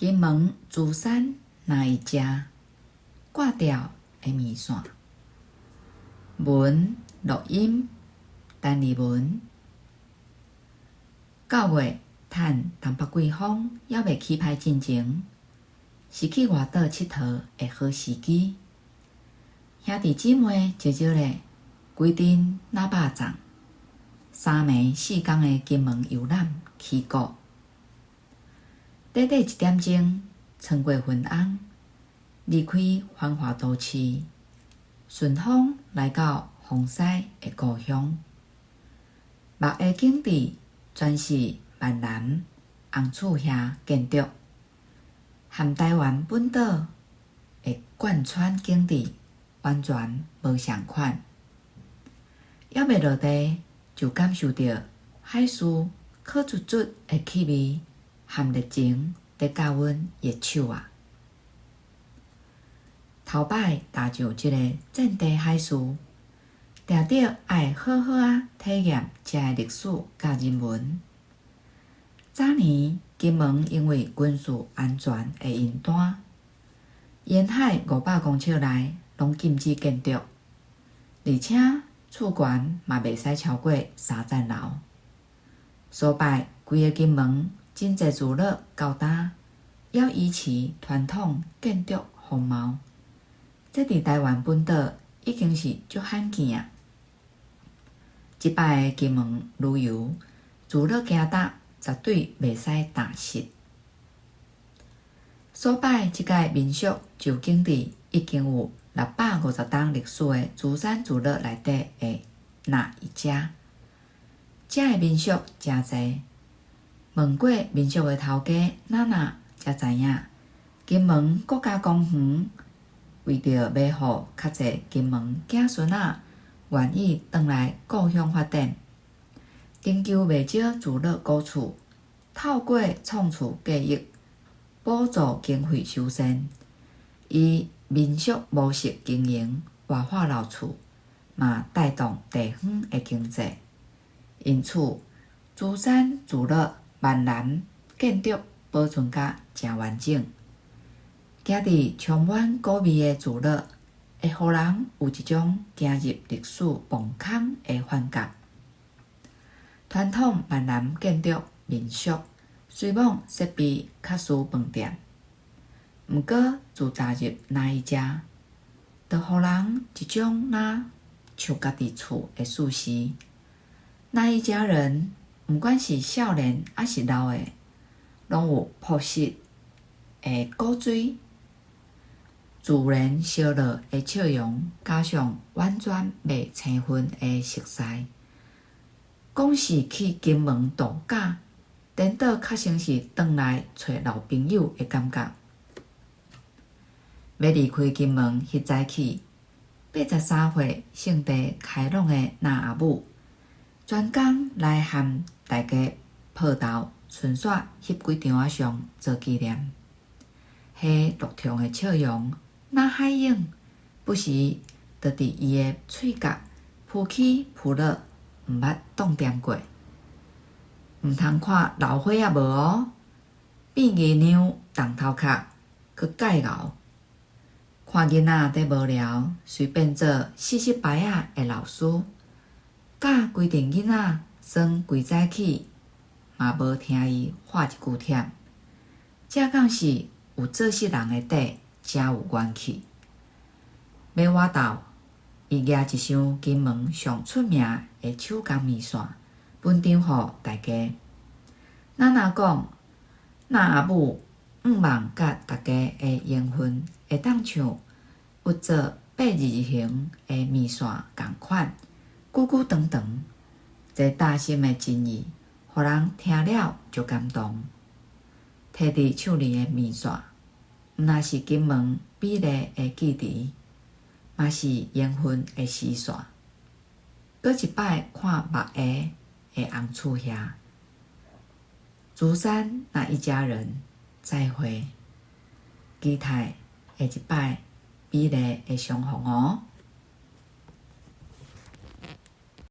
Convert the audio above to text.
金门珠山哪一家？挂掉的面线。文录音单字文。9月趁东北季风还未起歹进前，是去外岛佚佗的好时机。兄弟姊妹招招咧，规阵拿肉粽，3暝4天的金门游览起过。短短1点钟，穿过昏暗，离开繁华都市，顺风来到风西的故乡。目的景致全是万南红厝遐建筑，和台湾本岛的贯穿景致完全无相款。还未落地，就感受到海事烤出出的气味和热情伫甲阮热手啊！头摆踏上这个战地海事，定着爱好好体验遮的历史甲人文。早年金门因为军事安全的隐端，沿海500公尺内拢禁止建筑，而且厝悬嘛袂使超过3层楼。所摆规个金门真侪聚落高大，要维持传统建筑风貌，这伫台湾本岛已经是足罕见啊！即摆的金门旅游聚落行搭绝对袂使踏实。所摆即个民宿就景致已经有650档历史的珠山聚落内底的哪一家？遮的民宿诚侪，问过民宿的头家娜娜，才知影金门国家公园为着要互较侪金门子孙仔愿意转来故乡发展，征求袂少聚落古厝，透过创厝计划补助经费修缮，以民宿模式经营活化老厝，嘛带动地方的经济。因此，珠山聚落万南建筑保存甲诚完整，行伫充满古味的聚落，会互人有一种走入历史崩坑的感觉。传统万南建筑民宿虽望设备较输饭店，毋过自踏入哪一家，就互人一种像家己厝的舒适。那一家人，毋管是少年还是老的，拢有朴实的古水、自然烧热的笑容，加上完全袂青粉的色彩，讲是去金门度假，颠倒较像是转来找老朋友的感觉。要离开金门迄早起，83岁性地开朗的那阿母，专工来和大家抱头顺续翕几张仔相做纪念。迄落痛的笑容，那海影不时就伫伊的喙角扑起扑落，毋捌冻点过。毋通看老花啊无哦，变月娘动头壳，佮介熬。看囡仔伫无聊，随变做细细白仔的老师，教规阵囡仔算规早起，嘛无听伊话一句忝。这敢是有做事人的底，真有元气。要我斗，伊举一箱金门上出名的手工面线，分享互大家。娜娜讲，那阿母望甲大家的缘分会当像有做8字形的面线共款，久久长长，这大心的真意，互人听了就感动。摕伫手里的面线，毋若是金门美丽的记忆，嘛是缘分的丝线。搁一摆看目下的红厝遐，珠山那一家人，再会，期待下一摆美丽的相逢哦。